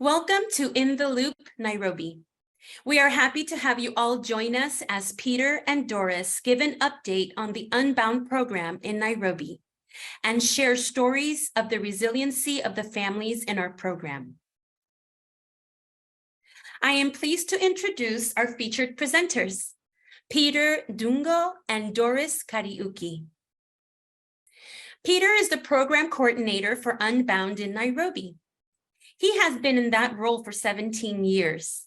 Welcome to In the Loop, Nairobi. We are happy to have you all join us as Peter and Doris give an update on the Unbound program in Nairobi and share stories of the resiliency of the families in our program. I am pleased to introduce our featured presenters, Peter Ndungo and Doris Kariuki. Peter is the program coordinator for Unbound in Nairobi. He has been in that role for 17 years.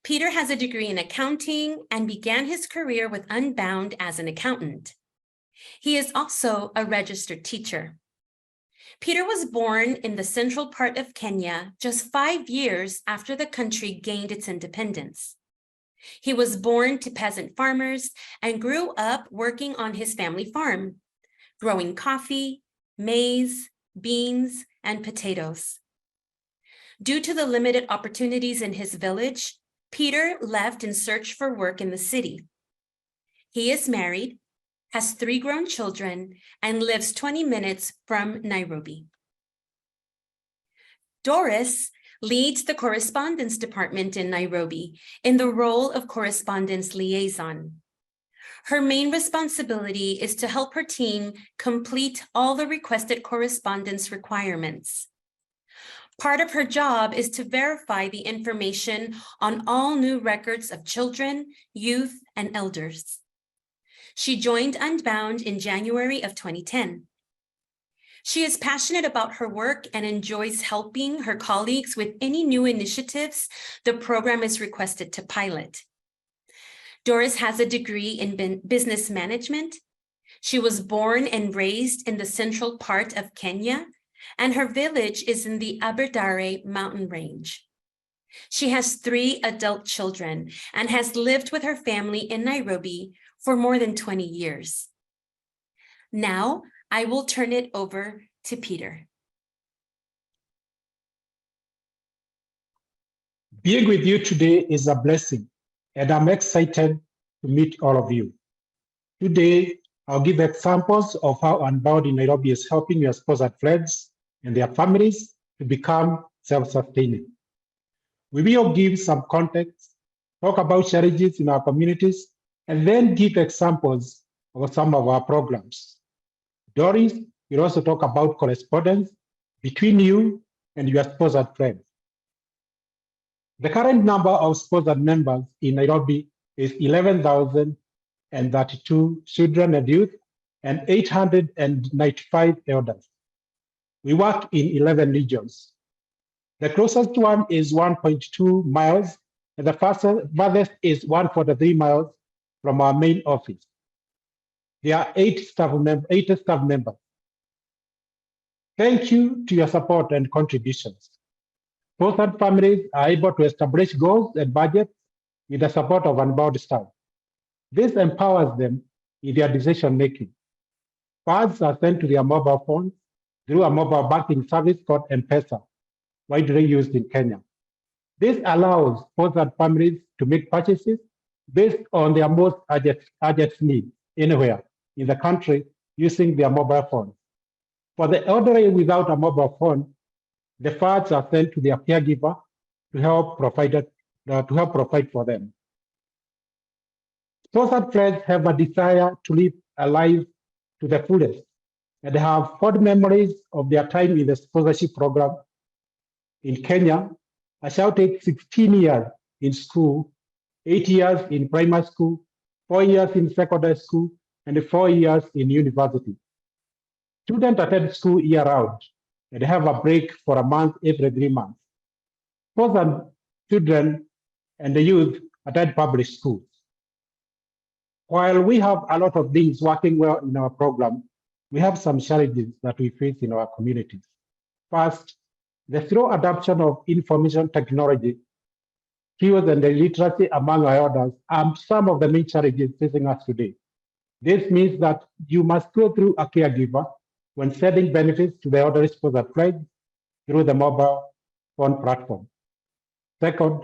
Peter has a degree in accounting and began his career with Unbound as an accountant. He is also a registered teacher. Peter was born in the central part of Kenya just 5 years after the country gained its independence. He was born to peasant farmers and grew up working on his family farm, growing coffee, maize, beans, and potatoes. Due to the limited opportunities in his village, Peter left in search for work in the city. He is married, has 3 grown children, and lives 20 minutes from Nairobi. Doris leads the correspondence department in Nairobi in the role of correspondence liaison. Her main responsibility is to help her team complete all the requested correspondence requirements. Part of her job is to verify the information on all new records of children, youth, and elders. She joined Unbound in January of 2010. She is passionate about her work and enjoys helping her colleagues with any new initiatives the program is requested to pilot. Doris has a degree in business management. She was born and raised in the central part of Kenya, and her village is in the Aberdare mountain range. She has 3 adult children and has lived with her family in Nairobi for more than 20 years. Now, I will turn it over to Peter. Being with you today is a blessing, and I'm excited to meet all of you. Today, I'll give examples of how Unbound in Nairobi is helping your sponsored friends and their families to become self-sustaining. We will give some context, talk about challenges in our communities, and then give examples of some of our programs. Doris will also talk about correspondence between you and your sponsored friends. The current number of sponsored members in Nairobi is 11,032 children and youth and 895 elders. We work in 11 regions. The closest one is 1.2 miles, and the farthest is 143 miles from our main office. There are 80 staff members. Thank you to your support and contributions. Sponsored families are able to establish goals and budgets with the support of Unbound staff. This empowers them in their decision-making. Funds are sent to their mobile phones through a mobile banking service called M-Pesa, widely used in Kenya. This allows sponsored families to make purchases based on their most urgent needs anywhere in the country using their mobile phones. For the elderly without a mobile phone, the funds are sent to their caregiver to help provide for them. Sponsored friends have a desire to live a life to the fullest and have fond memories of their time in the sponsorship program. In Kenya, I shouted 16 years in school, 8 years in primary school, 4 years in secondary school, and 4 years in university. Students attend school year-round and have a break for a month every 3 months. Sponsored children and the youth attend public schools. While we have a lot of things working well in our program, we have some challenges that we face in our communities. First, the slow adoption of information technology, skills and literacy among our elders are some of the main challenges facing us today. This means that you must go through a caregiver when sending benefits to the elderly sponsored friends through the mobile phone platform. Second,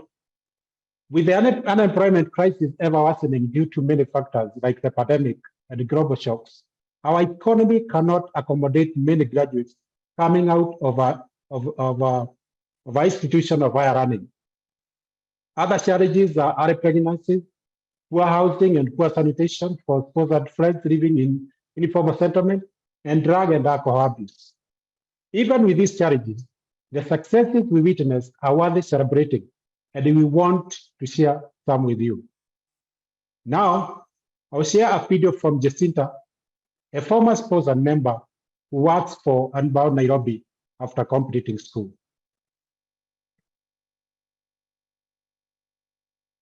with the unemployment crisis ever worsening due to many factors like the pandemic and global shocks, our economy cannot accommodate many graduates coming out of of our institution of higher learning. Other challenges are early pregnancies, poor housing and poor sanitation for sponsored friends living in informal settlement, and drug and alcohol abuse. Even with these challenges, the successes we witness are worth celebrating, and we want to share some with you. Now, I'll share a video from Jacinta, a former sponsor member who works for Unbound Nairobi after completing school.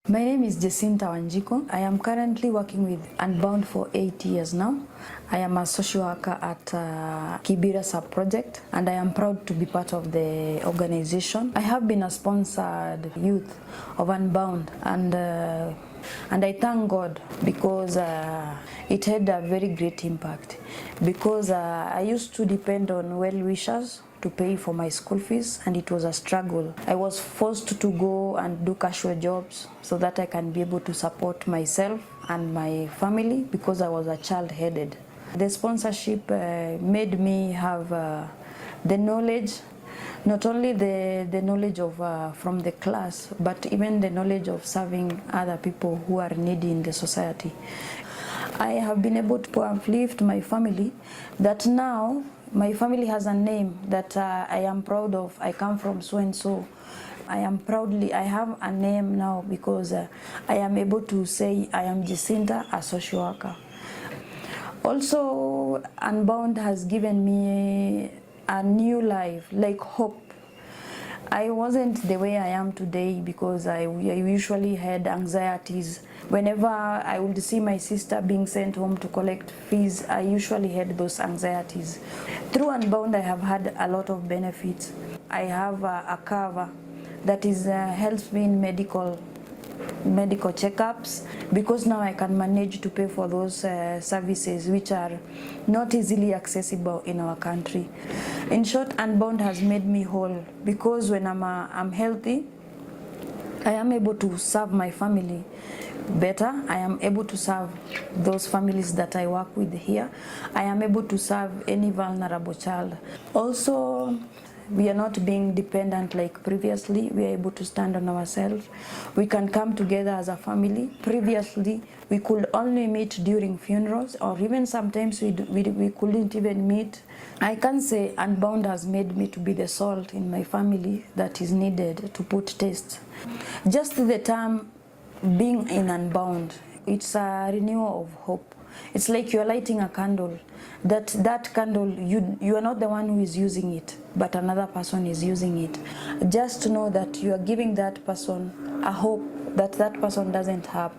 My name is Jacinta Wanjiko. I am currently working with Unbound for 8 years now. I am a social worker at Kibera sub-project, and I am proud to be part of the organization. I have been a sponsored youth of Unbound, and I thank God because it had a very great impact. Because I used to depend on well-wishers to pay for my school fees, and it was a struggle. I was forced to go and do casual jobs so that I can be able to support myself and my family because I was a child-headed. The sponsorship made me have the knowledge, not only the knowledge of from the class, but even the knowledge of serving other people who are needy in the society. I have been able to uplift my family that now my family has a name that I am proud of. I come from so and so. I have a name now because I am able to say I am Jacinta, a social worker. Also, Unbound has given me a new life, like hope. I wasn't the way I am today because I usually had anxieties. Whenever I would see my sister being sent home to collect fees, I usually had those anxieties. Through Unbound, I have had a lot of benefits. I have a cover that helps me in medical checkups, because now I can manage to pay for those services which are not easily accessible in our country. In short, Unbound has made me whole because when I'm healthy, I am able to serve my family better. I am able to serve those families that I work with here. I am able to serve any vulnerable child. Also, we are not being dependent like previously. We are able to stand on ourselves. We can come together as a family. Previously, we could only meet during funerals, or even sometimes we couldn't even meet. I can say Unbound has made me to be the salt in my family that is needed to put taste. Just the term being in Unbound, it's a renewal of hope. It's like you're lighting a candle. That candle, you are not the one who is using it, but another person is using it. Just to know that you are giving that person a hope that person doesn't have.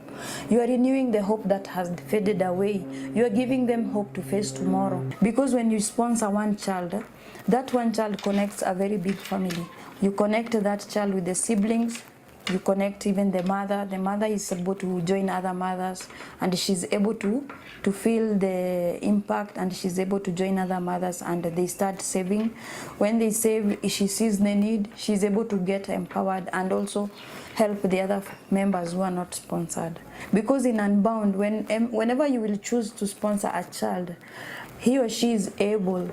You are renewing the hope that has faded away. You are giving them hope to face tomorrow. Because when you sponsor one child, that one child connects a very big family. You connect that child with the siblings. You connect even the mother. The mother is able to join other mothers, and she's able to feel the impact, and she's able to join other mothers, and they start saving. When they save, she sees the need, she's able to get empowered and also help the other members who are not sponsored. Because in Unbound, whenever you will choose to sponsor a child, he or she is able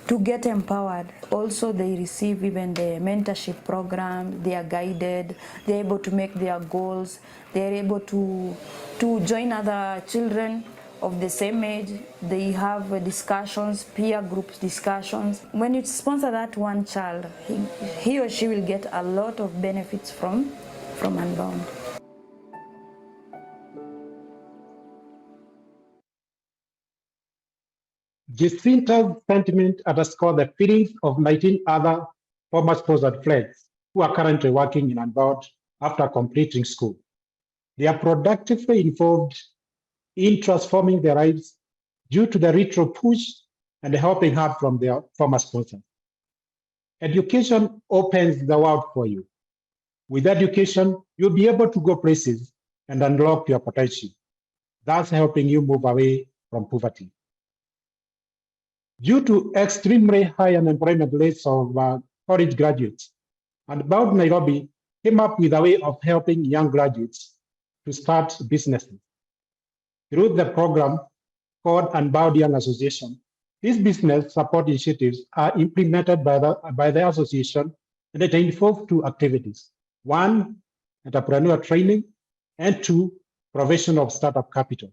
to get empowered. Also, they receive even the mentorship program. They are guided. They're able to make their goals. They're able to join other children of the same age. They have discussions, peer group discussions. When you sponsor that one child, he or she will get a lot of benefits from Unbound. Jacinta's sentiment underscores the feelings of 19 other former sponsored friends who are currently working in Unbound after completing school. They are productively involved in transforming their lives due to the retro push and the helping hand from their former sponsors. Education opens the world for you. With education, you'll be able to go places and unlock your potential, thus helping you move away from poverty. Due to extremely high unemployment rates of college graduates, Unbound Nairobi came up with a way of helping young graduates to start businesses. Through the program called Unbound Young Association, these business support initiatives are implemented by the association and it involves 2 activities. 1, entrepreneur training, and 2, provision of startup capital.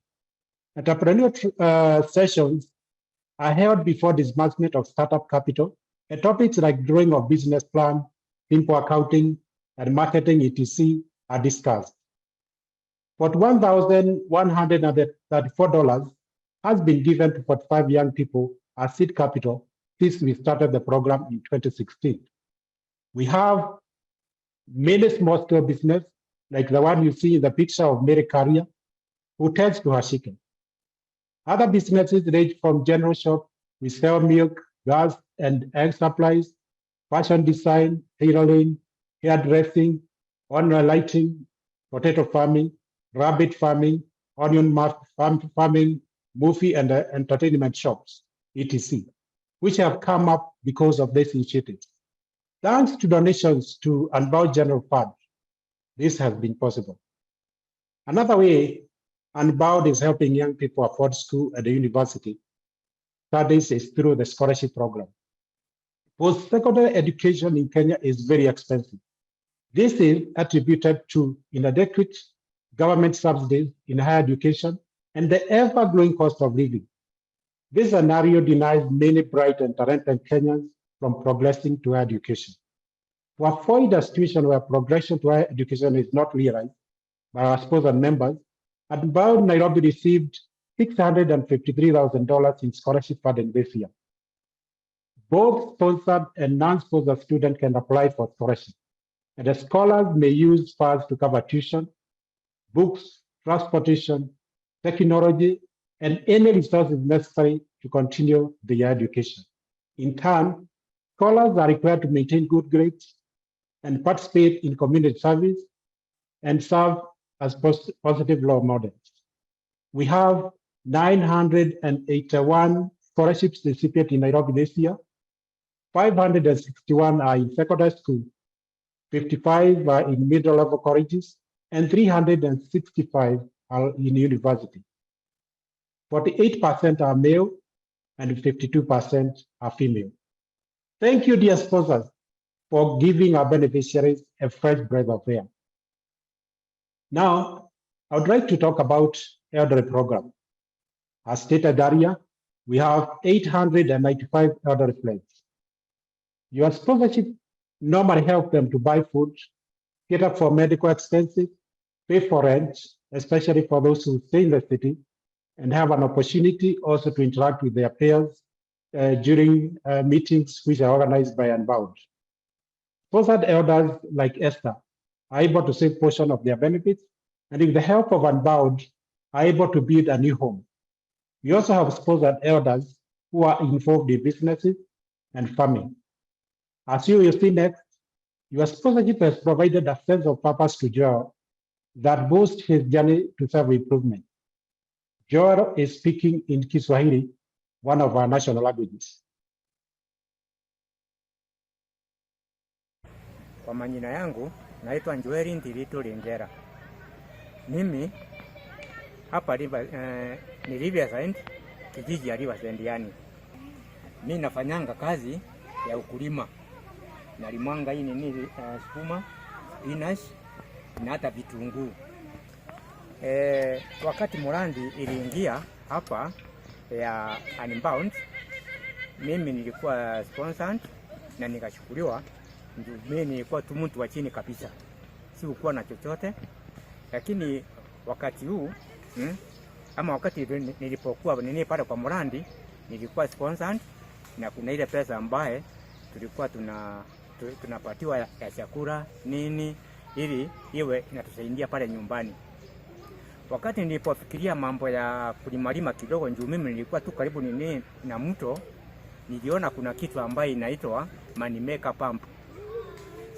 Entrepreneur sessions are held before disbursement of startup capital, and topics like drawing of business plan, simple accounting, and marketing etc. are discussed. $41,134 has been given to 45 young people as seed capital since we started the program in 2016. We have many small-scale business, like the one you see in the picture of Mary Carrier, who tends to her chicken. Other businesses range from general shop, we sell milk, gas, and egg supplies, fashion design, tailoring, hairdressing, online lighting, potato farming, rabbit farming, onion farming, movie and entertainment shops, etc., which have come up because of this initiative. Thanks to donations to Unbound General Fund, this has been possible. Another way Unbound is helping young people afford school at the university studies is through the scholarship program. Post-secondary education in Kenya is very expensive. This is attributed to inadequate government subsidies in higher education and the ever-growing cost of living. This scenario denies many bright and talented Kenyans from progressing to higher education. To avoid a situation where progression to higher education is not realized by our sponsor members, Unbound Nairobi received $653,000 in scholarship funding this year. Both sponsored and non-sponsored students can apply for scholarship, and the scholars may use funds to cover tuition, books, transportation, technology, and any resources necessary to continue their education. In turn, scholars are required to maintain good grades and participate in community service and serve as positive role models. We have 981 scholarships recipients in Nairobi this year. 561 are in secondary school, 55 are in middle level colleges, and 365 are in university. 48% are male and 52% are female. Thank you, dear sponsors, for giving our beneficiaries a fresh breath of air. Now, I would like to talk about elderly program. As stated earlier, we have 895 elderly friends. Your sponsorship normally helps them to buy food, cater for medical expenses, pay for rent, especially for those who stay in the city, and have an opportunity also to interact with their peers during meetings which are organized by Unbound. Sponsored elders like Esther are able to save a portion of their benefits, and with the help of Unbound, are able to build a new home. We also have sponsored elders who are involved in businesses and farming. As you will see next, your sponsorship has provided a sense of purpose to Joel that boosts his journey to self-improvement. Joel is speaking in Kiswahili, one of our national languages. Kwa majina yangu naitwa Joel Ndiritu Lingera. Mimi hapa ni Riverside, kijiji ya Riverside yani. Mimi nafanyanga kazi ya ukulima. Nalimwanga hii nini sukuma, spinach na hata vitunguu. Wakati Murandi iliingia hapa ya Unbound, mimi nilikuwa sponsored na nikachukuliwa. Mimi nilikuwa tu mtu wa chini kabisa, sikuwa na chochote, lakini wakati huu ama wakati nilipokuwa pale kwa Murandi nilikuwa sponsored, na kuna ile pesa ambaye tulikuwa tunapatiwa ya chakula nini ili iwe inatusaidia pale nyumbani. Wakati nilipofikiria mambo ya kulimalima kidogo, njoo mimi nilikuwa tu karibu na mto, niliona kuna kitu ambaye inaitwa money maker pump.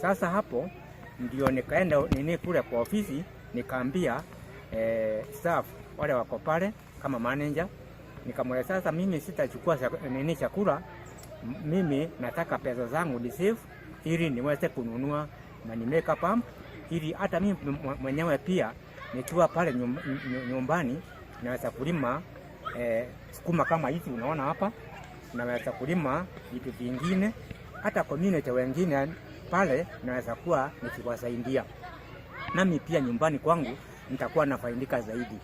Sasa hapo ndio nikaenda kule kwa ofisi, nikaambia staff wale wako pale kama manager, nikamwambia sasa mimi sitachukua chakula, mimi nataka pesa zangu ni save ili niweze kununua money maker pump, ili hata mimi mwenyewe pia nikiwa pale nyumbani naweza kulima sukuma kama hizi unaona hapa, naweza kulima vitu vingine, hata community wengine pale naweza kuwa nikiwasaidia, nami pia nyumbani kwangu nitakuwa nafaidika zaidi.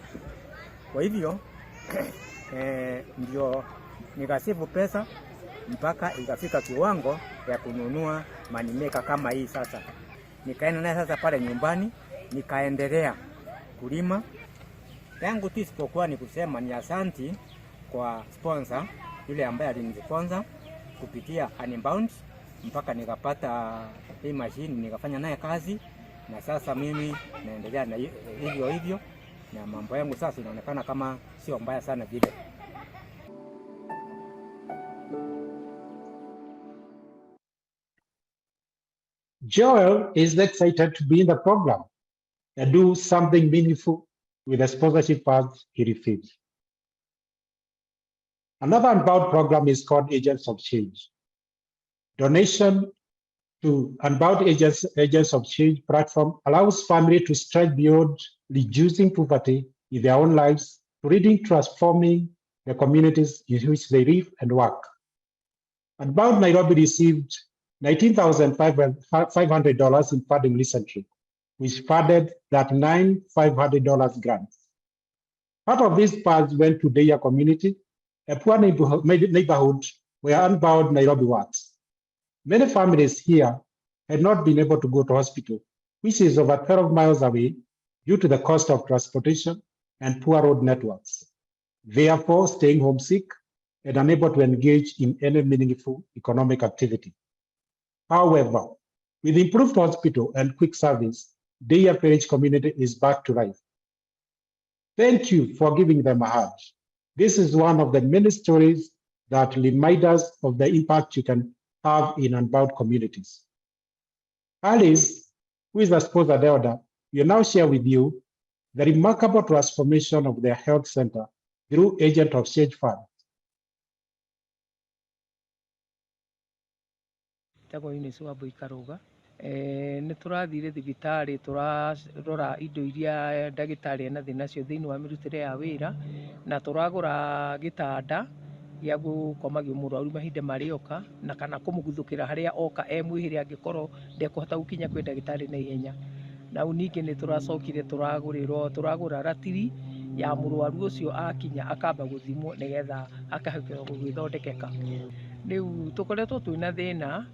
Kwa hivyo ndio nikasifu pesa mpaka ikafika kiwango ya kununua manimeka kama hii sasa. Nikaenda naye sasa pale nyumbani, nikaendelea kulima. Yangu tu isipokuwa ni kusema ni asanti kwa sponsor yule ambaye alinisponsor kupitia Unbound mpaka nikapata hii mashine, nikafanya naye kazi, na sasa mimi naendelea na hivyo na mambo yangu sasa inaonekana kama sio mbaya sana vile. Joel is excited to be in the program and do something meaningful with the sponsorship funds he receives. Another Unbound program is called Agents of Change. Donation to Unbound Agents of Change platform allows families to stretch beyond reducing poverty in their own lives to really transforming the communities in which they live and work. Unbound Nairobi received $19,500 in funding recently, which funded that $9,500 grants. Part of these funds went to Deya community, a poor neighborhood where Unbound Nairobi works. Many families here had not been able to go to hospital, which is over 12 miles away due to the cost of transportation and poor road networks, therefore staying homesick and unable to engage in any meaningful economic activity. However, with improved hospital and quick service, Deya Parish community is back to life. Thank you for giving them a hand. This is one of the many stories that remind us of the impact you can have in Unbound communities. Alice, who is the sponsor elder, will now share with you the remarkable transformation of their health center through Agent of Change Fund. Nĩ tũrathire thibitarĩ tũrarora indo iria ndagĩtarĩ ena thĩna nacio thĩinĩ wa mĩrutĩre ya wĩra, na tũragũra gĩtanda gĩa gũkomagio mũrwaru mahinda marĩa oka, na kana kũmũguthũkĩra harĩa oka mwĩhĩre angĩkorwo ndekũhota gũkinya kwĩ ndagĩtarĩ na ihenya. Na ningĩ nĩ tũracokire tũragũra ratiri ya mũrwaru ũcio akinya akamba gũthimwo nĩgetha akahota gwĩthondekeka. Rĩu tũkoretwo twĩna thĩna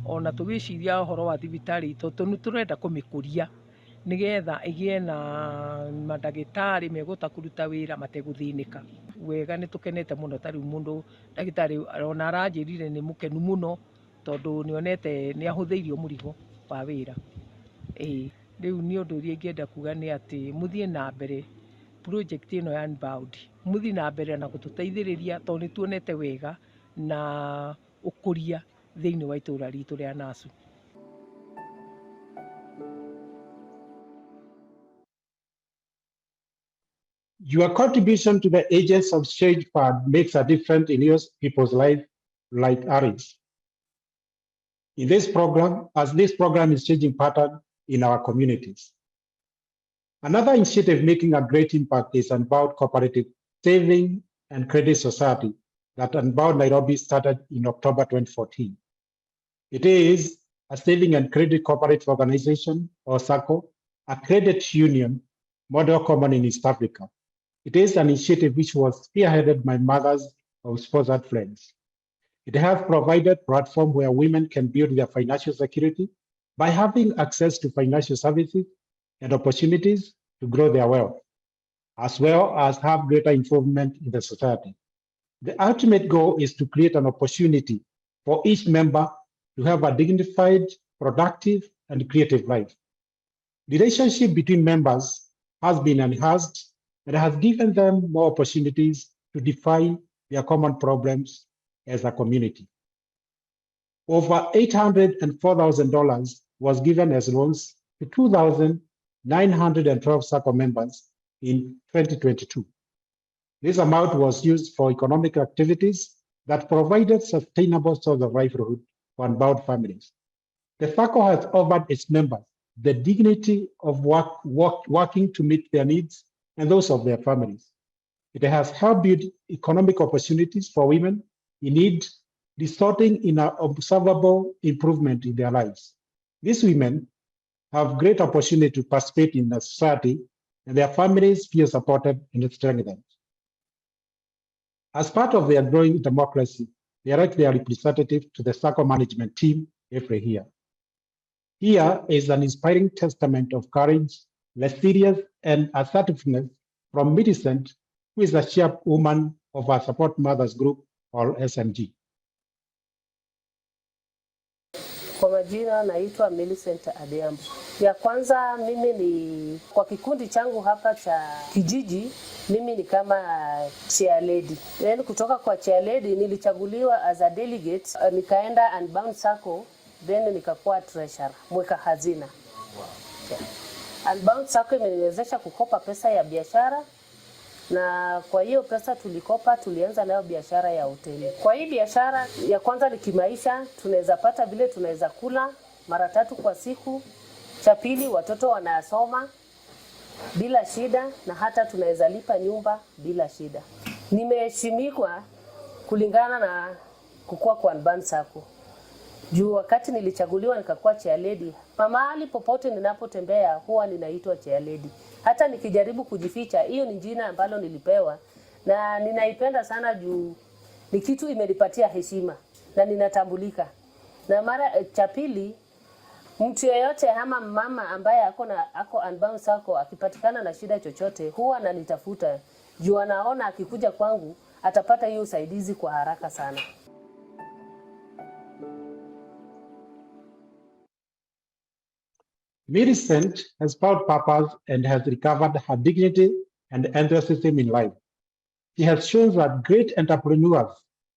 ona tũgĩciria ũhoro wa thibitarĩ itũ nĩ tũrenda kũmĩkũria nĩgetha ĩgĩe na mandagĩtarĩ megũhota kũruta wĩra mategũthĩnĩka. Wega nĩ tũkenete mũno ta rĩu mũndũ ndagĩtarĩ ona aranjĩrire nĩ mũkenu mũno tondũ nĩonete nĩ ahũthĩirio mũrigo wa wĩra. Rĩu nĩ ũndũ ũrĩa ingĩenda kuga nĩ atĩ mũthiĩ na mbere project ĩno ya Unbound, mũthiĩ na mbere na gũtũteithĩrĩria tondũ nĩ tuonete wega na ũkũria thĩinĩ wa itũũra ritũ rĩa Nasu. Your contribution to the Agents of Change Fund makes a difference in your people's life, like Aris. In this program, as this program is changing pattern in our communities. Another initiative making a great impact is Unbound Cooperative Saving and Credit Society that Unbound Nairobi started in October 2014. It is a saving and credit cooperative organization, or SACCO, a credit union model common in East Africa. It is an initiative which was spearheaded by mothers of sponsored friends. It has provided a platform where women can build their financial security by having access to financial services and opportunities to grow their wealth, as well as have greater involvement in the society. The ultimate goal is to create an opportunity for each member to have a dignified, productive, and creative life. The relationship between members has been enhanced and has given them more opportunities to define their common problems as a community. Over $804,000 was given as loans to 2,912 SACCO members in 2022. This amount was used for economic activities that provided sustainable source of livelihood for Unbound families. The SACCO has offered its members the dignity of working to meet their needs and those of their families. It has helped build economic opportunities for women in need, resulting in an observable improvement in their lives. These women have great opportunity to participate in the society, and their families feel supported and strengthened. As part of their growing democracy, they elect their representative to the circle management team every year. Here is an inspiring testament of courage, resilience, and assertiveness from Millicent, who is the chairwoman of our Support Mothers Group, or SMG. Kwa majina naitwa Millicent Adhiambo. Ya kwanza mimi ni kwa kikundi changu hapa cha kijiji, mimi ni kama chair lady. Then kutoka kwa chair lady nilichaguliwa as a delegate, nikaenda Unbound Circle, then nikakuwa treasurer, mweka hazina. Unbound Circle imeniwezesha kukopa pesa ya biashara, na kwa hiyo pesa tulikopa tulianza nayo biashara ya hoteli. Kwa hii biashara ya kwanza ni kimaisha, tunaweza pata vile tunaweza kula mara 3 kwa siku. Cha pili, watoto wanasoma bila shida, na hata tunaweza lipa nyumba bila shida. Nimeheshimiwa kulingana na kukua kwa Unbound Circle. Juu wakati nilichaguliwa nikakuwa chair lady, mahali popote ninapotembea huwa ninaitwa chair lady. Hata nikijaribu kujificha, hiyo ni jina ambalo nilipewa, na ninaipenda sana juu ni kitu imenipatia heshima na ninatambulika. Na mara cha pili, mtu yeyote ama mama ambaye ako Unbound Circle akipatikana na shida chochote huwa ananitafuta, juu anaona akikuja kwangu atapata hiyo usaidizi kwa haraka sana. Millicent has found purpose and has recovered her dignity and enthusiasm in life. She has shown that great entrepreneurs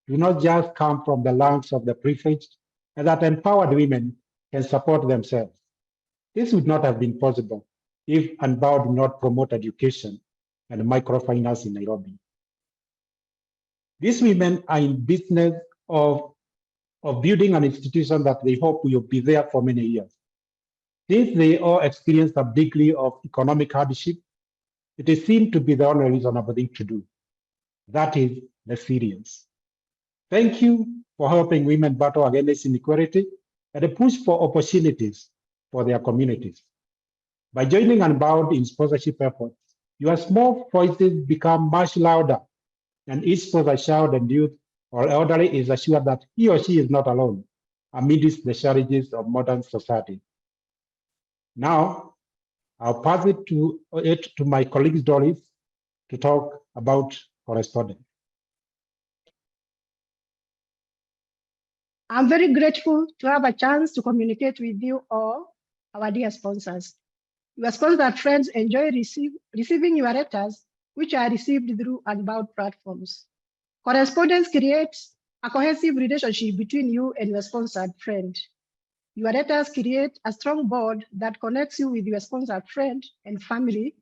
do not just come from the lungs of the privileged, and that empowered women can support themselves. This would not have been possible if Unbound did not promote education and microfinance in Nairobi. These women are in business of building an institution that they hope will be there for many years. Since they all experienced a degree of economic hardship, it is seen to be the only reasonable thing to do. That is resilience. Thank you for helping women battle against inequality and push for opportunities for their communities. By joining Unbound in sponsorship efforts, your small voices become much louder, and each sponsor, child and youth or elderly is assured that he or she is not alone amidst the challenges of modern society. Now, I'll pass it to my colleague Doris to talk about correspondence. I'm very grateful to have a chance to communicate with you all, our dear sponsors. Your sponsored friends enjoy receiving your letters, which are received through Unbound platforms. Correspondence creates a cohesive relationship between you and your sponsored friend. Your letters create a strong bond that connects you with your sponsored friend and family.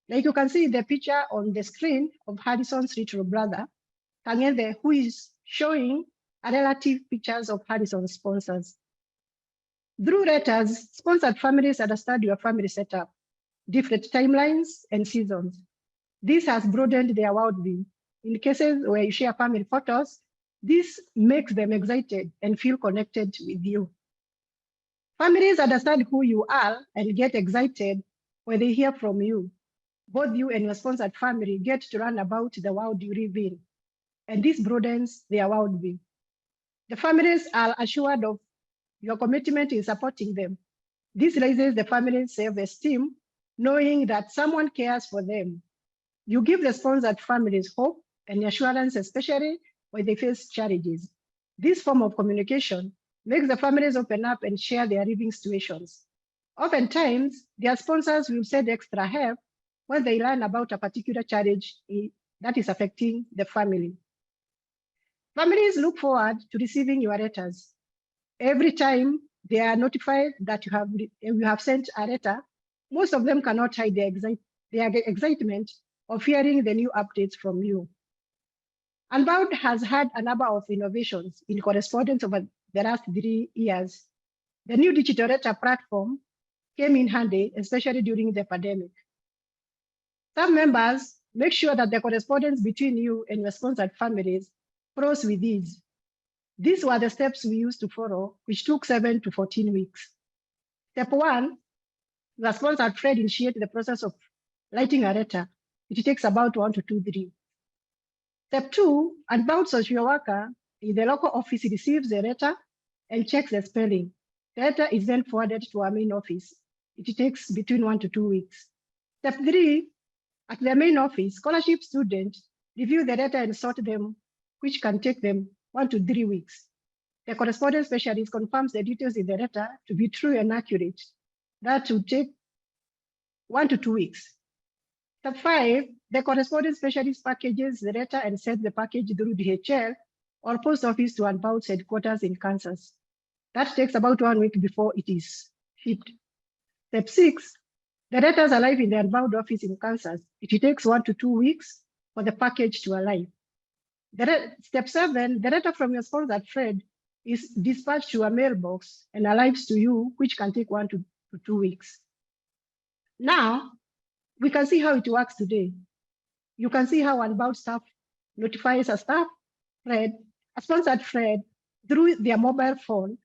Like you can see the picture on the screen of Harrison's little brother, Kangede, who is showing a relative pictures of Harrison's sponsors. Through letters, sponsored families understand your family setup, different timelines and seasons. This has broadened their worldview. In cases where you share family photos, this makes them excited and feel connected with you. Families understand who you are and get excited when they hear from you. Both you and your sponsored family get to learn about the world you live in, and this broadens their worldview. The families are assured of your commitment in supporting them. This raises the family's self-esteem, knowing that someone cares for them. You give the sponsored families hope and assurance, especially when they face challenges. This form of communication makes the families open up and share their living situations. Oftentimes, their sponsors will send extra help when they learn about a particular challenge that is affecting the family. Families look forward to receiving your letters. Every time they are notified that you have sent a letter, most of them cannot hide their excitement of hearing the new updates from you. Unbound has had a number of innovations in correspondence over the last 3 years. The new digital letter platform came in handy, especially during the pandemic. Some members make sure that the correspondence between you and your sponsored families flows with ease. These were the steps we used to follow, which took 7 to 14 weeks. Step 1, the sponsored thread initiates the process of writing a letter. It takes about 1 to 3. Step 2, Unbound social worker in the local office receives the letter and checks the spelling. The letter is then forwarded to our main office. It takes between 1 to 2 weeks. Step 3, at the main office, scholarship students review the letter and sort them, which can take them 1 to 3 weeks. The correspondence specialist confirms the details in the letter to be true and accurate. That will take 1 to 2 weeks. Step 5, the correspondence specialist packages the letter and sends the package through DHL or post office to Unbound's headquarters in Kansas. That takes about 1 week before it is shipped. Step 6, the letters arrive in the Unbound office in Kansas. It takes 1 to 2 weeks for the package to arrive. Step 7, the letter from your sponsored thread is dispatched to a mailbox and arrives to you, which can take 1 to 2 weeks. Now, we can see how it works today. You can see how Unbound staff notifies a staff thread, a sponsored thread, through their mobile phone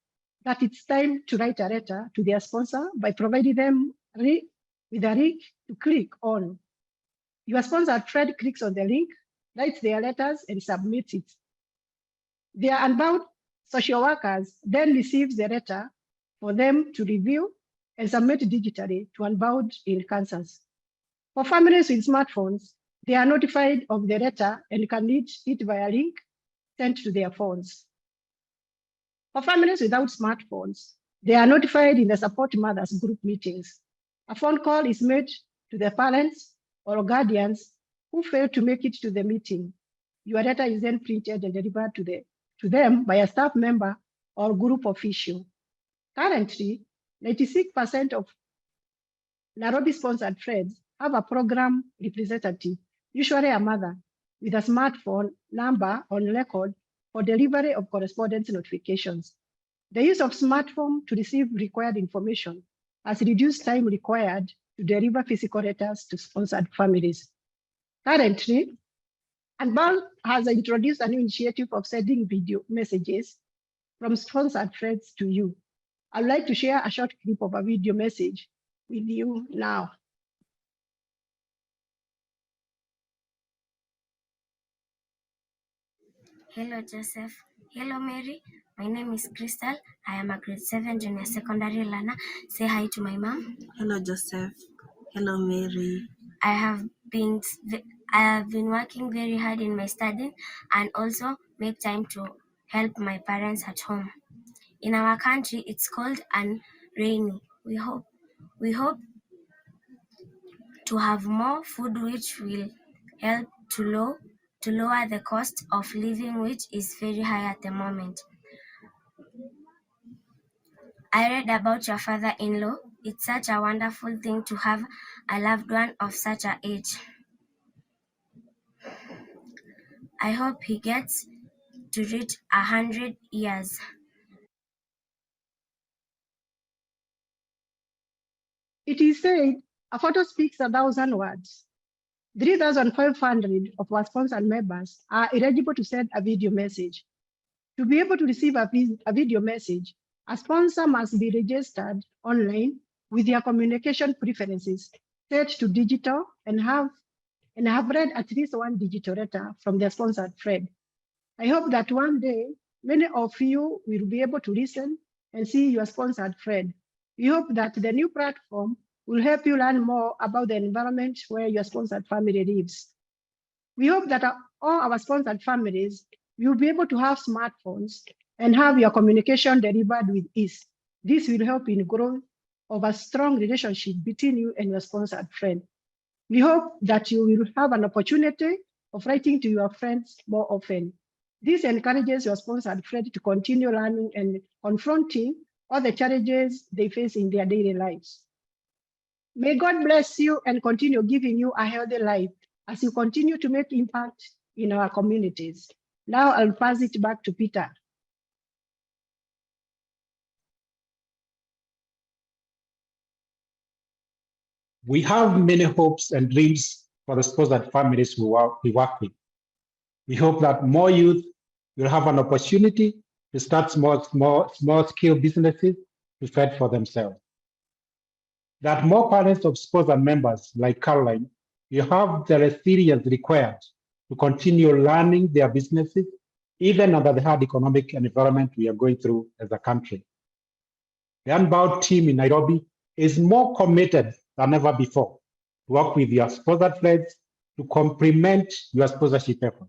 that it's time to write a letter to their sponsor by providing them with a link to click on. Your sponsored thread clicks on the link, writes their letters, and submits it. Their Unbound social workers then receive the letter for them to review and submit digitally to Unbound in Kansas. For families with smartphones, they are notified of the letter and can read it via link sent to their phones. For families without smartphones, they are notified in the support mothers group meetings. A phone call is made to the parents or guardians who fail to make it to the meeting. Your letter is then printed and delivered to them by a staff member or group official. Currently, 96% of Nairobi-sponsored threads have a program representative, usually a mother, with a smartphone number on record for delivery of correspondence notifications. The use of smartphone to receive required information has reduced time required to deliver physical letters to sponsored families. Currently, Unbound has introduced a new initiative of sending video messages from sponsored threads to you. I'd like to share a short clip of a video message with you now. Hello, Joseph. Hello, Mary. My name is Crystal. I am a grade 7 junior secondary learner. Say hi to my mom. Hello, Joseph. Hello, Mary. I have been working very hard in my studying and also make time to help my parents at home. In our country, it's cold and rainy. We hope to have more food, which will help to lower the cost of living, which is very high at the moment. I read about your father-in-law. It's such a wonderful thing to have a loved one of such an age. I hope he gets to reach 100 years. It is said, a photo speaks 1,000 words. 3,500 of our sponsored members are eligible to send a video message. To be able to receive a video message, a sponsor must be registered online with their communication preferences set to digital and have read at least one digital letter from their sponsored thread. I hope that one day, many of you will be able to listen and see your sponsored thread. We hope that the new platform will help you learn more about the environment where your sponsored family lives. We hope that all our sponsored families will be able to have smartphones and have your communication delivered with ease. This will help in growth of a strong relationship between you and your sponsored friend. We hope that you will have an opportunity of writing to your friends more often. This encourages your sponsored friend to continue learning and confronting all the challenges they face in their daily lives. May God bless you and continue giving you a healthy life as you continue to make impact in our communities. Now I'll pass it back to Peter. We have many hopes and dreams for the sponsored families we work with. We hope that more youth will have an opportunity to start small scale businesses to fend for themselves. that more parents of sponsor members like Caroline, you have the resilience required to continue learning their businesses, even under the hard economic environment we are going through as a country. The Unbound team in Nairobi is more committed than ever before to work with your sponsored friends to complement your sponsorship effort.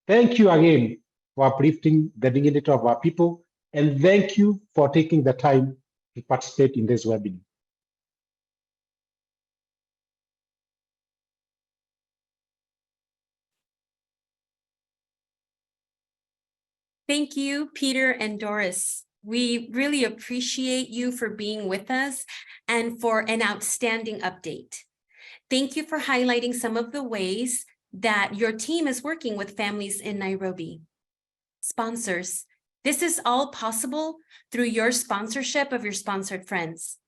Thank you again for uplifting the dignity of our people, and thank you for taking the time to participate in this webinar. Thank you, Peter and Doris. We really appreciate you for being with us and for an outstanding update. Thank you for highlighting some of the ways that your team is working with families in Nairobi. Sponsors, this is all possible through your sponsorship of your sponsored friends.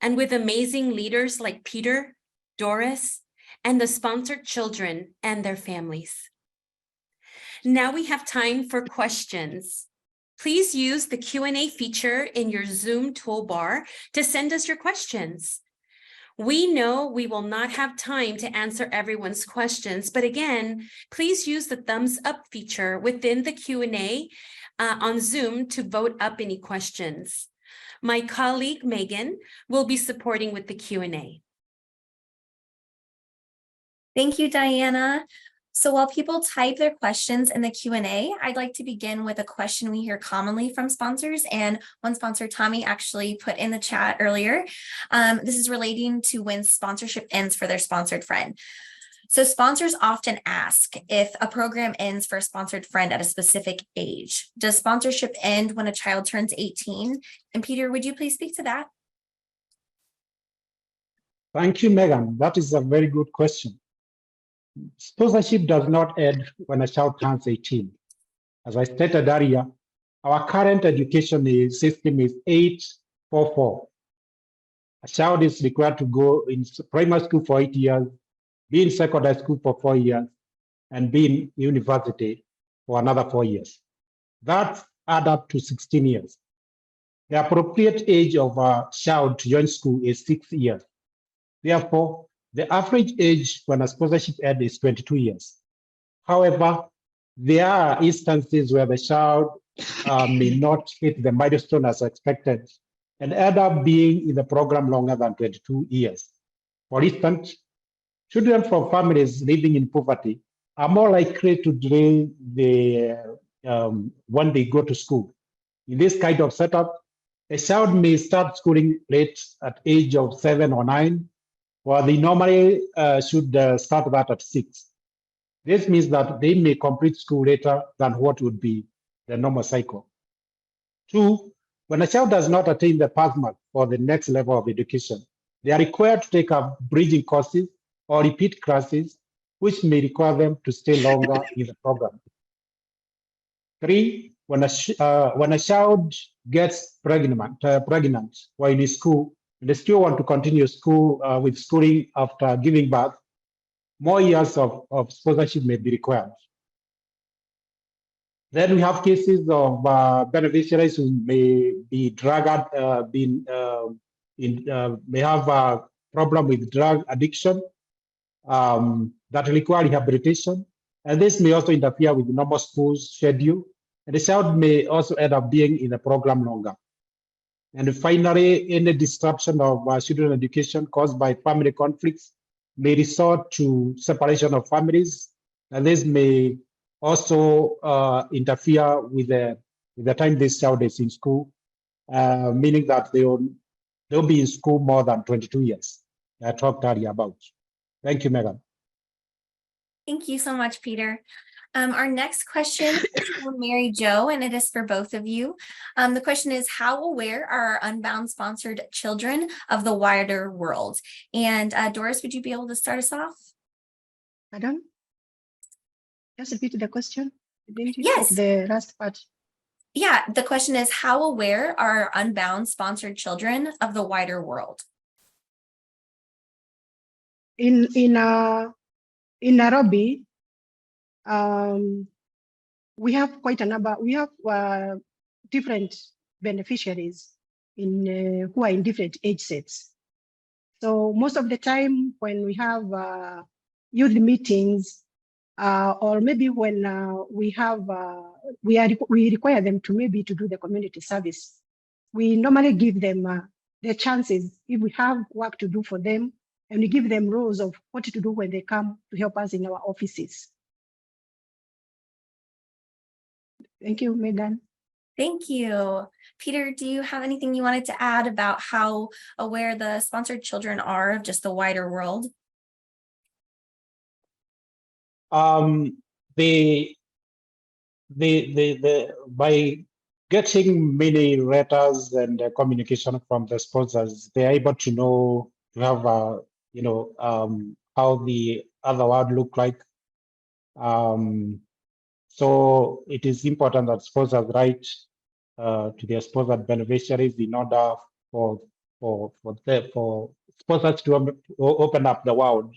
And with amazing leaders like Peter, Doris, and the sponsored children and their families. Now we have time for questions. Please use the Q&A feature in your Zoom toolbar to send us your questions. We know we will not have time to answer everyone's questions, but again, please use the thumbs up feature within the Q&A on Zoom to vote up any questions. My colleague, Megan, will be supporting with the Q&A. Thank you, Diana. So while people type their questions in the Q&A, I'd like to begin with a question we hear commonly from sponsors, and one sponsor, Tommy, actually put in the chat earlier. This is relating to when sponsorship ends for their sponsored friend. So sponsors often ask if a program ends for a sponsored friend at a specific age. Does sponsorship end when a child turns 18? And Peter, would you please speak to that? Thank you, Megan. That is a very good question. Sponsorship does not end when a child turns 18. As I stated earlier, our current education system is 8-4-4. A child is required to go in primary school for 8 years, be in secondary school for 4 years, and be in university for another 4 years. That adds up to 16 years. The appropriate age of a child to join school is 6 years. Therefore, the average age when a sponsorship ends is 22 years. However, there are instances where the child may not hit the milestone as expected and end up being in the program longer than 22 years. For instance, children from families living in poverty are more likely to drain when they go to school. In this kind of setup, a child may start schooling late at age of 7 or 9, while they normally should start that at 6. This means that they may complete school later than what would be the normal cycle. 2, when a child does not attain the pass mark for the next level of education, they are required to take up bridging courses or repeat classes, which may require them to stay longer in the program. 3, when a child gets pregnant while in school, and they still want to continue school with schooling after giving birth, more years of sponsorship may be required. Then we have cases of beneficiaries who may be may have a problem with drug addiction that require rehabilitation, and this may also interfere with the normal school schedule, and the child may also end up being in the program longer. And finally, any disruption of children's education caused by family conflicts may resort to separation of families, and this may also interfere with the time this child is in school, meaning that they'll be in school more than 22 years. I talked earlier about. Thank you, Megan. Thank you so much, Peter. Our next question is from Mary Jo, and it is for both of you. The question is, how aware are our Unbound sponsored children of the wider world? And Doris, would you be able to start us off? Pardon? Just repeat the question. Didn't you Yes. take the last part? Yeah, the question is, how aware are Unbound sponsored children of the wider world? In Nairobi, we have quite a number. We have different beneficiaries who are in different age sets. So most of the time when we have youth meetings, or maybe when we require them to maybe to do the community service, we normally give them the chances if we have work to do for them, and we give them roles of what to do when they come to help us in our offices. Thank you, Megan. Thank you. Peter, do you have anything you wanted to add about how aware the sponsored children are of just the wider world? By getting many letters and communication from the sponsors, they're able to know, to have how the other world look like. So it is important that sponsors write to their sponsored beneficiaries in order for sponsors to open up the world.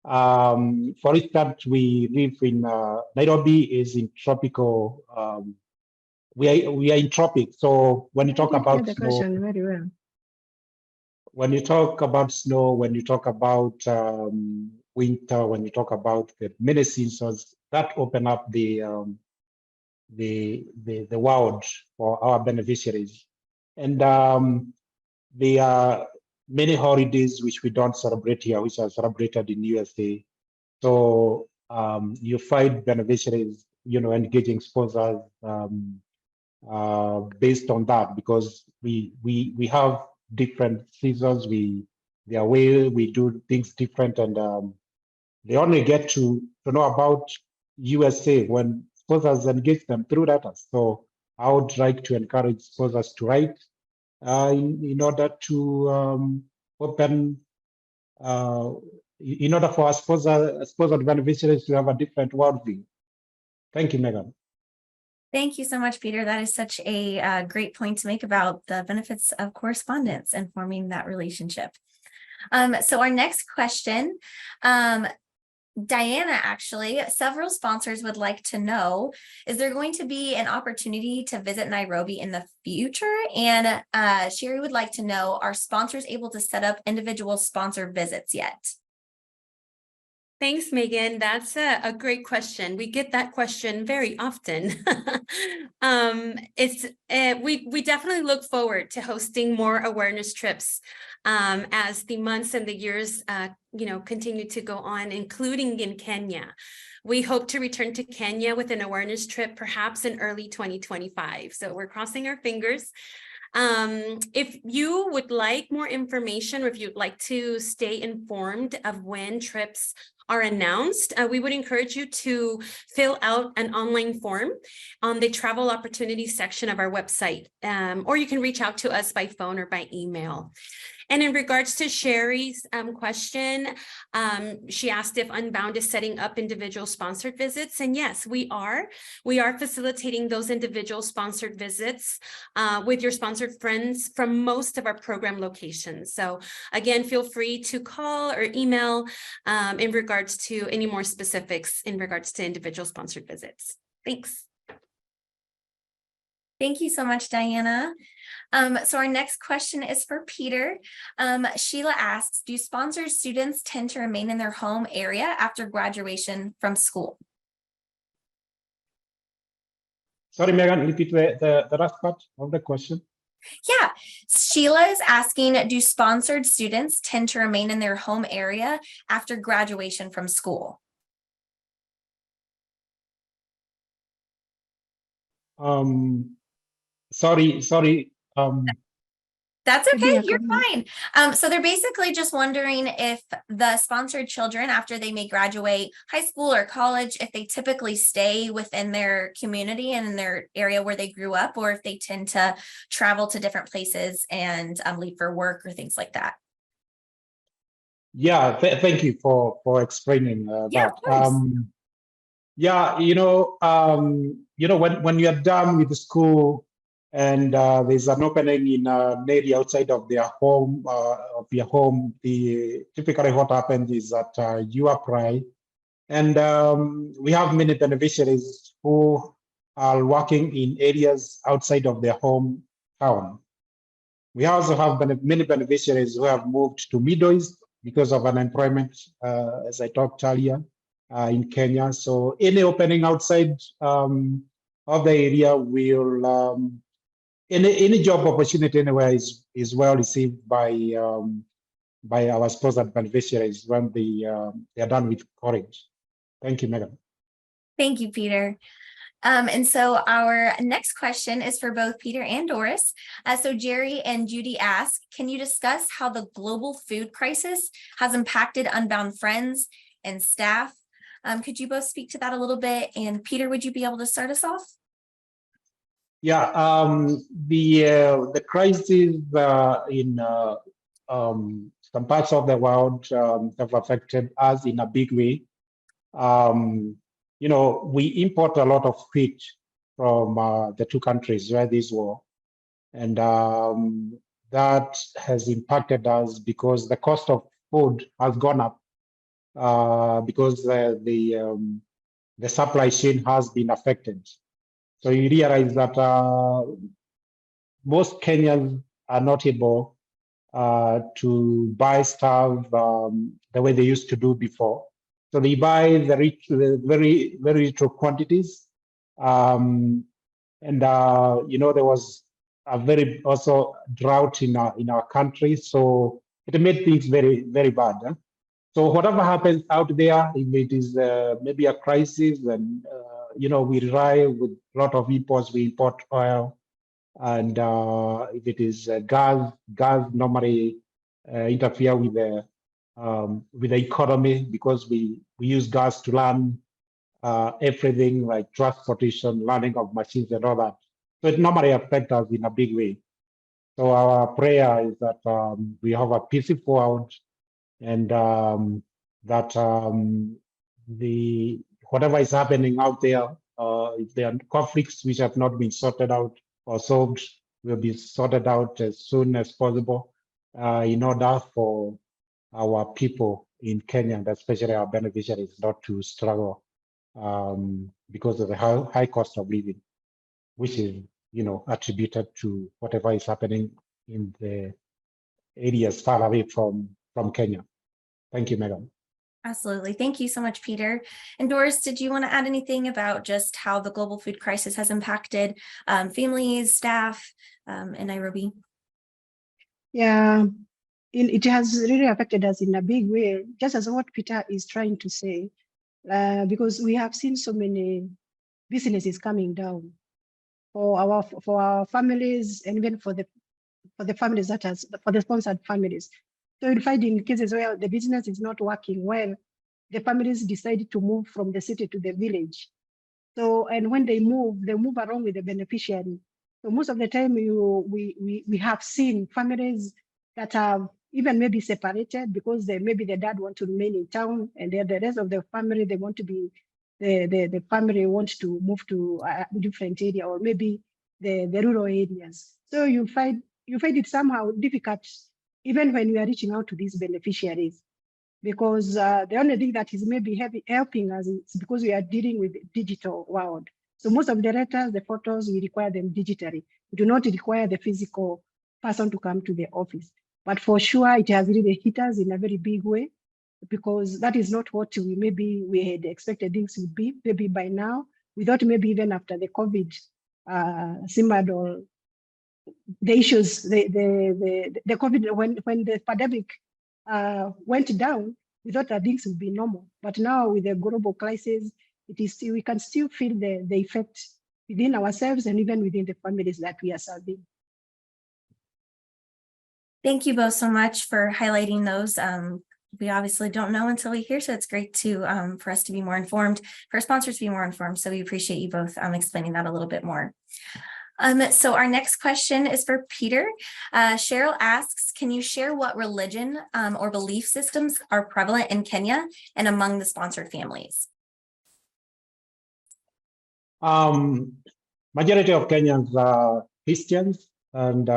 For instance, we live in Nairobi is in tropical. We are in tropic. So when you talk about the snow, question very well. when you talk about snow, when you talk about winter, when you talk about the many seasons, that open up the world for our beneficiaries. And there are many holidays which we don't celebrate here, which are celebrated in USA. So you find beneficiaries, engaging sponsors based on that, because we have different seasons. Their way we do things different, and they only get to know about USA when sponsors engage them through data. So I would like to encourage sponsors to write in order to open, in order for our sponsored beneficiaries to have a different worldview. Thank you, Megan. Thank you so much, Peter. That is such a great point to make about the benefits of correspondence and forming that relationship. So our next question, Diana, actually, several sponsors would like to know, is there going to be an opportunity to visit Nairobi in the future? And Sherry would like to know, are sponsors able to set up individual sponsor visits yet? Thanks, Megan. That's a great question. We get that question very often. We definitely look forward to hosting more awareness trips as the months and the years continue to go on, including in Kenya. We hope to return to Kenya with an awareness trip, perhaps in early 2025. So we're crossing our fingers. If you would like more information, or if you'd like to stay informed of when trips are announced, we would encourage you to fill out an online form on the travel opportunities section of our website, or you can reach out to us by phone or by email. And in regards to Sherry's question, she asked if Unbound is setting up individual sponsored visits. And yes, we are. We are facilitating those individual sponsored visits with your sponsored friends from most of our program locations. So again, feel free to call or email in regards to any more specifics in regards to individual sponsored visits. Thanks. Thank you so much, Diana. So our next question is for Peter. Sheila asks, do sponsored students tend to remain in their home area after graduation from school? Sorry, Megan, repeat the last part of the question. Yeah, Sheila is asking, do sponsored students tend to remain in their home area after graduation from school? Sorry. That's okay, you're fine. So they're basically just wondering if the sponsored children, after they may graduate high school or college, if they typically stay within their community and in their area where they grew up, or if they tend to travel to different places and leave for work or things like that. Yeah, thank you for explaining that. Yeah, when you're done with the school and there's an opening in an area outside of their home, typically what happens is that you apply, and we have many beneficiaries who are working in areas outside of their hometown. We also have many beneficiaries who have moved to Middle East because of unemployment, as I talked earlier, in Kenya. So any opening outside of the area will, any job opportunity anywhere is well received by our sponsored beneficiaries when they are done with college. Thank you, Madam. Thank you, Peter. And so our next question is for both Peter and Doris. So Jerry and Judy ask, can you discuss how the global food crisis has impacted Unbound friends and staff? Could you both speak to that a little bit? And Peter, would you be able to start us off? Yeah, the crisis in some parts of the world have affected us in a big way. You know, we import a lot of wheat from the two countries where this war, and that has impacted us because the cost of food has gone up because the supply chain has been affected. So you realize that most Kenyans are not able to buy stuff the way they used to do before. So they buy the very little quantities, and you know, there was a very also drought in our country, so it made things very bad. So whatever happens out there, if it is maybe a crisis, and you know, we rely with a lot of imports. We import oil, and if it is gas normally interfere with the economy because we use gas to run everything like transportation, running of machines and all that. So it normally affects us in a big way. So our prayer is that we have a peaceful world, and that whatever is happening out there, if there are conflicts which have not been sorted out or solved, will be sorted out as soon as possible in order for our people in Kenya, and especially our beneficiaries, not to struggle because of the high cost of living, which is, you know, attributed to whatever is happening in the areas far away from Kenya. Thank you, Madam. Absolutely. Thank you so much, Peter. And Doris, did you want to add anything about just how the global food crisis has impacted families, staff in Nairobi? Yeah, it has really affected us in a big way, just as what Peter is trying to say, because we have seen so many businesses coming down for our families, and even for the families for the sponsored families. So you'll find in cases where the business is not working well, the families decided to move from the city to the village. So, and when they move along with the beneficiary. So most of the time we have seen families that have even maybe separated because maybe the dad wants to remain in town, and the rest of the family, they want to be, the family wants to move to a different area, or maybe the rural areas. So you find it somehow difficult, even when we are reaching out to these beneficiaries, because the only thing that is maybe helping us is because we are dealing with digital world. So most of the letters, the photos, we require them digitally. We do not require the physical person to come to the office. But for sure, it has really hit us in a very big way, because that is not what we had expected things would be. Maybe by now, we thought maybe even after the COVID simmered, or the issues, the COVID, when the pandemic went down, we thought that things would be normal. But now with the global crisis, we can still feel the effect within ourselves and even within the families that we are serving. Thank you both so much for highlighting those. We obviously don't know until we hear, so it's great to for us to be more informed, for sponsors to be more informed. So we appreciate you both explaining that a little bit more. So our next question is for Peter. Cheryl asks, can you share what religion or belief systems are prevalent in Kenya and among the sponsored families? Majority of Kenyans are Christians, and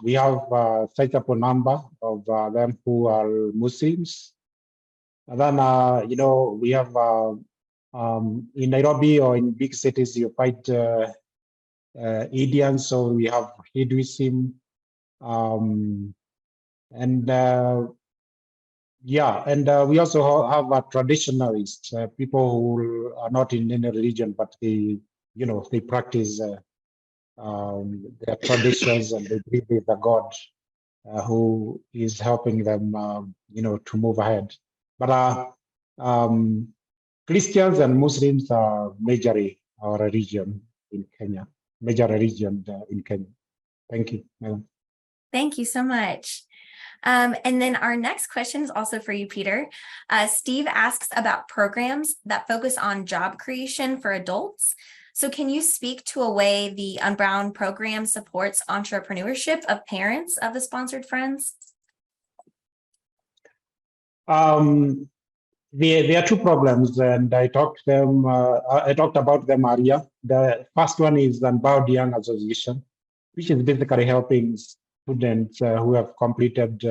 we have a sizable number of them who are Muslims. And then, you know, we have in Nairobi or in big cities, you find Indians, so we have Hinduism, And yeah, and we also have traditionalists, people who are not in any religion, but they, they practice their traditions and they believe in the God who is helping them, to move ahead. But Christians and Muslims are majorly our religion in Kenya, major religion in Kenya. Thank you, madam. Thank you so much. And then our next question is also for you, Peter. Steve asks about programs that focus on job creation for adults. So can you speak to a way the Unbound program supports entrepreneurship of parents of the sponsored friends? There are two problems, and I talked about them earlier. The first one is Unbound Young Association, which is basically helping students who have completed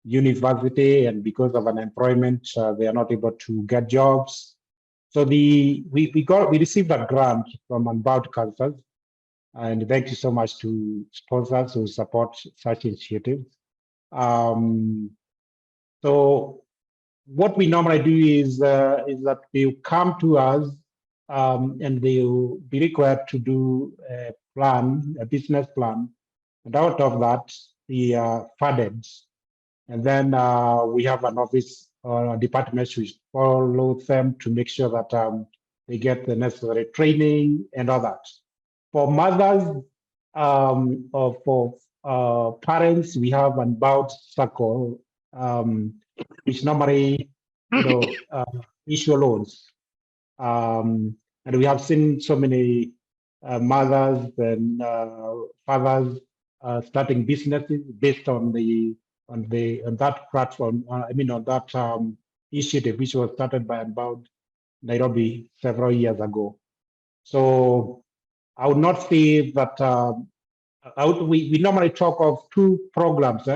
university, and because of unemployment, they are not able to get jobs. So we received a grant from Unbound Cancers, and thank you so much to sponsors who support such initiatives. So what we normally do is that they come to us and they'll be required to do a business plan, and out of that, we are funded. And then we have an office or a department which follows them to make sure that they get the necessary training and all that. For mothers or for parents, we have Unbound Circle, which normally, issue loans. And we have seen so many mothers and fathers starting businesses based on that platform. On that initiative, which was started by Unbound Nairobi several years ago. So I would not say that. We normally talk of two programs.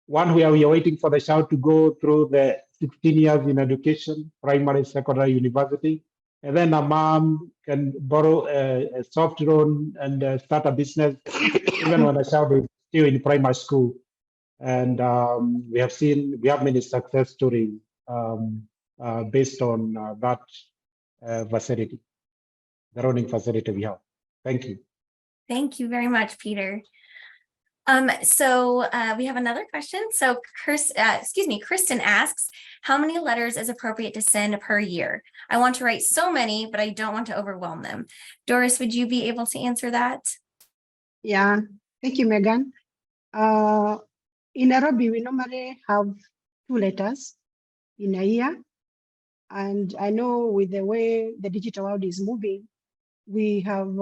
One where we are waiting for the child to go through the 16 years in education, primary, secondary, university, and then a mom can borrow a soft loan and start a business even when the child is still in primary school. And we have many success stories based on that facility, the loaning facility we have. Thank you. Thank you very much, Peter. So we have another question. So Kristen asks, how many letters is appropriate to send per year? I want to write so many, but I don't want to overwhelm them. Doris, would you be able to answer that? Yeah, thank you, Megan. In Nairobi, we normally have 2 letters in a year. And I know with the way the digital world is moving, we have,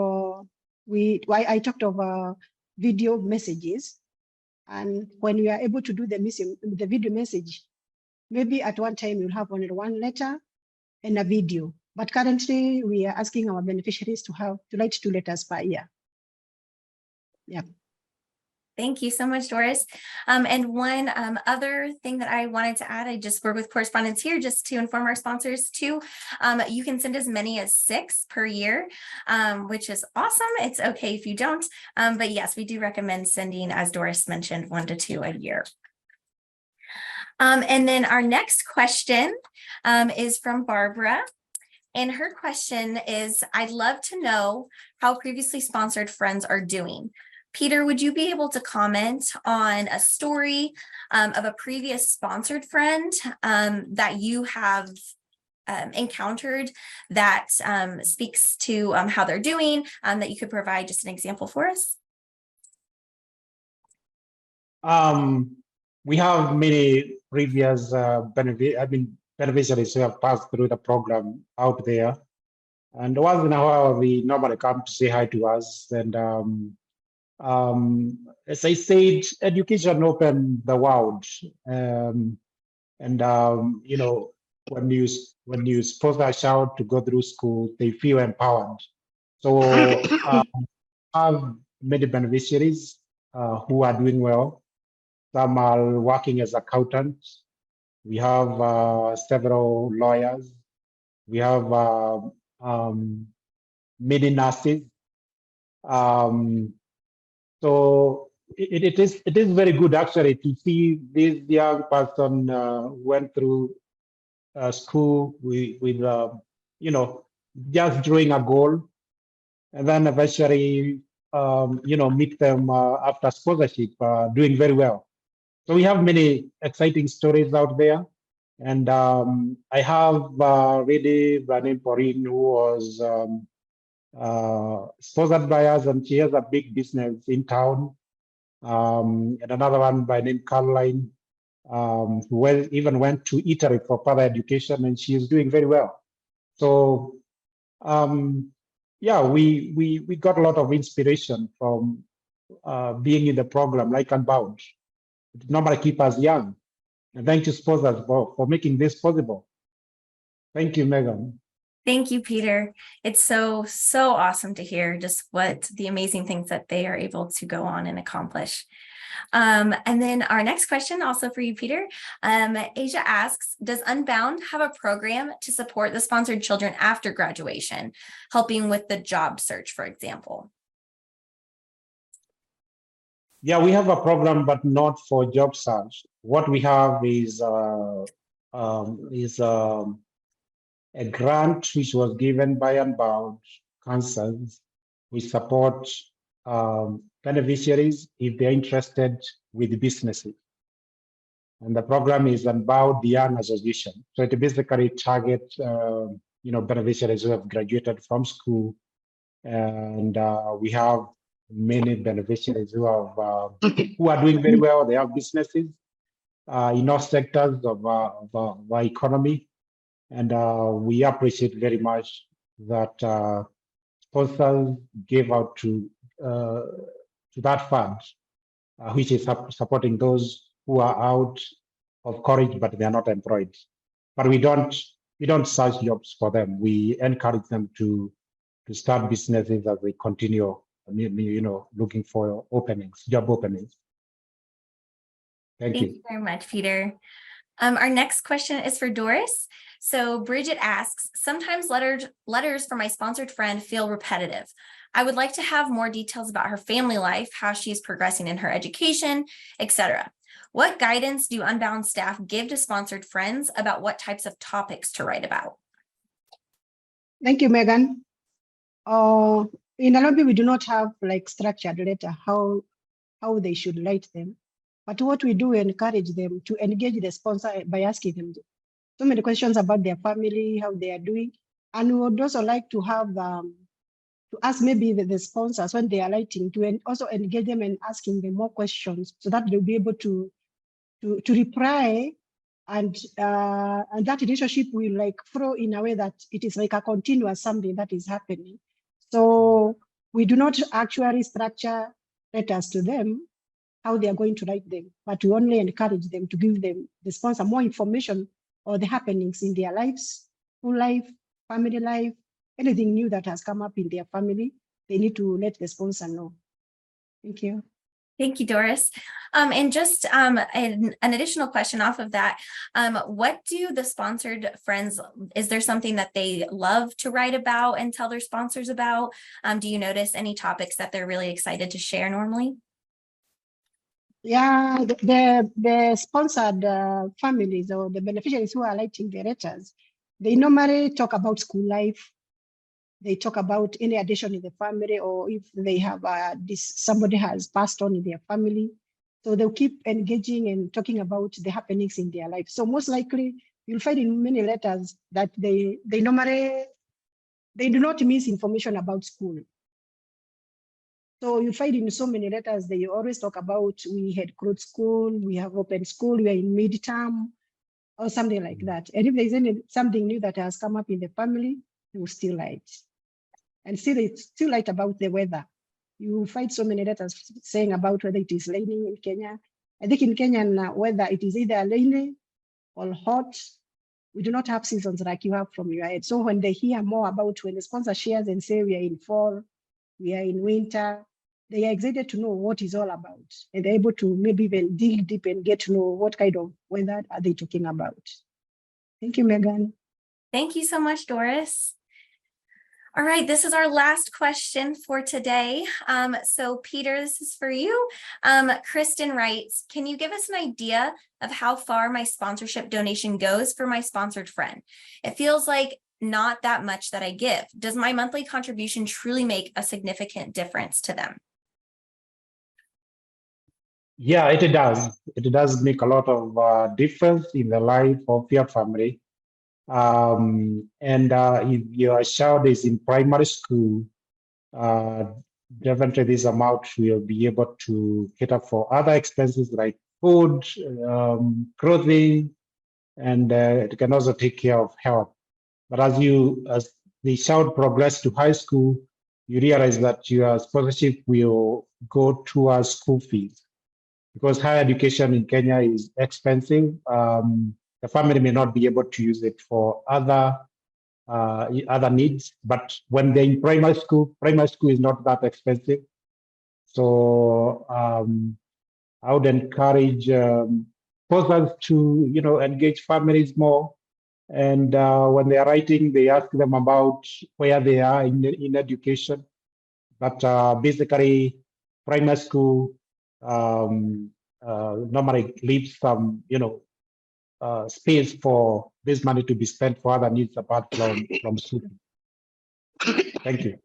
I talked of video messages. And when we are able to do the video message, maybe at one time you'll have only 1 letter and a video. But currently we are asking our beneficiaries to write 2 letters per year. Yeah. Thank you so much, Doris. And one other thing that I wanted to add, I just work with correspondence here just to inform our sponsors too. You can send as many as 6 per year, which is awesome. It's okay if you don't, but yes, we do recommend sending, as Doris mentioned, 1 to 2 a year. And then our next question is from Barbara. And her question is, I'd love to know how previously sponsored friends are doing. Peter, would you be able to comment on a story of a previous sponsored friend that you have encountered that speaks to how they're doing, that you could provide just an example for us? We have many previous beneficiaries who have passed through the program out there. And once in a while, we normally come to say hi to us. And as I said, education opened the world. When you sponsor a child to go through school, they feel empowered. So I have many beneficiaries who are doing well. Some are working as accountants. We have several lawyers. We have many nurses. So it is very good actually to see this young person went through school with just drawing a goal, and then eventually meet them after sponsorship doing very well. So we have many exciting stories out there. And I have really Brandon Porine, who was sponsored by us, and she has a big business in town. And another one by name Caroline, who even went to Italy for further education, and she is doing very well. So yeah, we got a lot of inspiration from being in the program like Unbound. It normally keep us young. And thank you, sponsors, for making this possible. Thank you, Megan. Thank you, Peter. It's so awesome to hear just what the amazing things that they are able to go on and accomplish. And then our next question, also for you, Peter. Asia asks, does Unbound have a program to support the sponsored children after graduation, helping with the job search, for example? Yeah, we have a program, but not for job search. What we have is a grant which was given by Unbound Councils. We support beneficiaries if they're interested with businesses. And the program is Unbound Young Association. So it basically targets beneficiaries who have graduated from school. And we have many beneficiaries who are doing very well. They have businesses in all sectors of our economy. And we appreciate very much that sponsors gave out to that fund, which is supporting those who are out of college but they are not employed. But we don't search jobs for them. We encourage them to start businesses as they continue, looking for job openings. Thank you. Thank you very much, Peter. Our next question is for Doris. So Bridget asks, sometimes letters from my sponsored friend feel repetitive. I would like to have more details about her family life, how she's progressing in her education, etc. What guidance do Unbound staff give to sponsored friends about what types of topics to write about? Thank you, Megan. In Nairobi, we do not have like structured letter, how they should write them. But what we do, we encourage them to engage the sponsor by asking them so many questions about their family, how they are doing. And we would also like to have, to ask maybe the sponsors when they are writing, to also engage them and asking them more questions so that they'll be able to reply, and that relationship will like flow in a way that it is like a continuous something that is happening. So we do not actually structure letters to them, how they are going to write them, but we only encourage them to give them, the sponsor, more information or the happenings in their lives, school life, family life, anything new that has come up in their family, they need to let the sponsor know. Thank you. Thank you, Doris. And just an additional question off of that, what do the sponsored friends, is there something that they love to write about and tell their sponsors about? Do you notice any topics that they're really excited to share normally? Yeah, the sponsored families or the beneficiaries who are writing the letters, they normally talk about school life. They talk about any addition in the family, or if they have somebody has passed on in their family. So they'll keep engaging and talking about the happenings in their life. So most likely you'll find in many letters that they normally, they do not miss information about school. So you find in so many letters, they always talk about, we had closed school, we have open school, we are in midterm, or something like that. And if there's something new that has come up in the family, they will still write. And still write about the weather. You find so many letters saying about whether it is raining in Kenya. I think in Kenyan weather, it is either rainy or hot. We do not have seasons like you have from your head. So when they hear more about, when the sponsor shares and say we are in fall, we are in winter, they are excited to know what it's all about. And they're able to maybe even dig deep and get to know what kind of weather are they talking about. Thank you, Megan. Thank you so much, Doris. All right, this is our last question for today. So Peter, this is for you. Kristen writes, can you give us an idea of how far my sponsorship donation goes for my sponsored friend? It feels like not that much that I give. Does my monthly contribution truly make a significant difference to them? Yeah, it does. It does make a lot of difference in the life of your family. If your child is in primary school, definitely this amount will be able to cater for other expenses like food, clothing, and it can also take care of health. But as the child progresses to high school, you realize that your sponsorship will go towards school fees, because higher education in Kenya is expensive. The family may not be able to use it for other needs, but when they're in primary school is not that expensive. So I would encourage sponsors to engage families more, and when they are writing, they ask them about where they are in education. But basically, primary school normally leaves some space for this money to be spent for other needs apart from school. Thank you.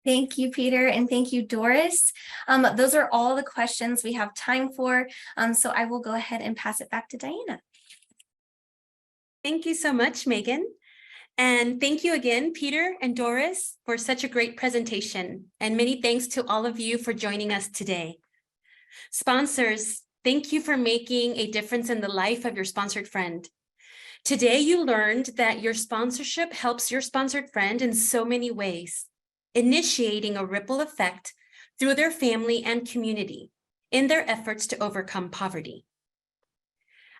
Thank you, Peter, and thank you, Doris. Those are all the questions we have time for. So I will go ahead and pass it back to Diana. Thank you so much, Megan. And thank you again, Peter and Doris, for such a great presentation. And many thanks to all of you for joining us today. Sponsors, thank you for making a difference in the life of your sponsored friend. Today, you learned that your sponsorship helps your sponsored friend in so many ways, initiating a ripple effect through their family and community in their efforts to overcome poverty.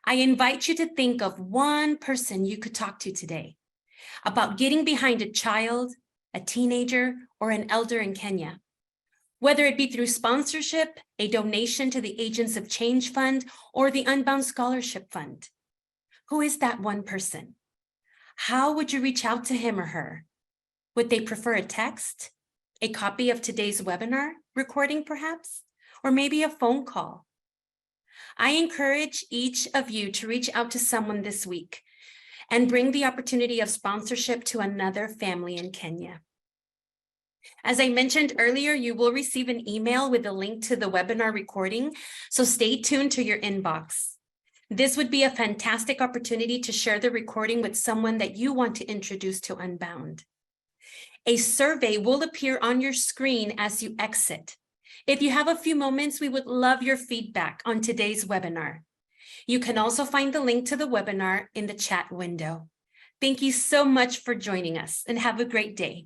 I invite you to think of one person you could talk to today about getting behind a child, a teenager, or an elder in Kenya. Whether it be through sponsorship, a donation to the Agents of Change Fund, or the Unbound Scholarship Fund. Who is that one person? How would you reach out to him or her? Would they prefer a text, a copy of today's webinar recording perhaps, or maybe a phone call? I encourage each of you to reach out to someone this week and bring the opportunity of sponsorship to another family in Kenya. As I mentioned earlier, you will receive an email with a link to the webinar recording, so stay tuned to your inbox. This would be a fantastic opportunity to share the recording with someone that you want to introduce to Unbound. A survey will appear on your screen as you exit. If you have a few moments, we would love your feedback on today's webinar. You can also find the link to the webinar in the chat window. Thank you so much for joining us and have a great day.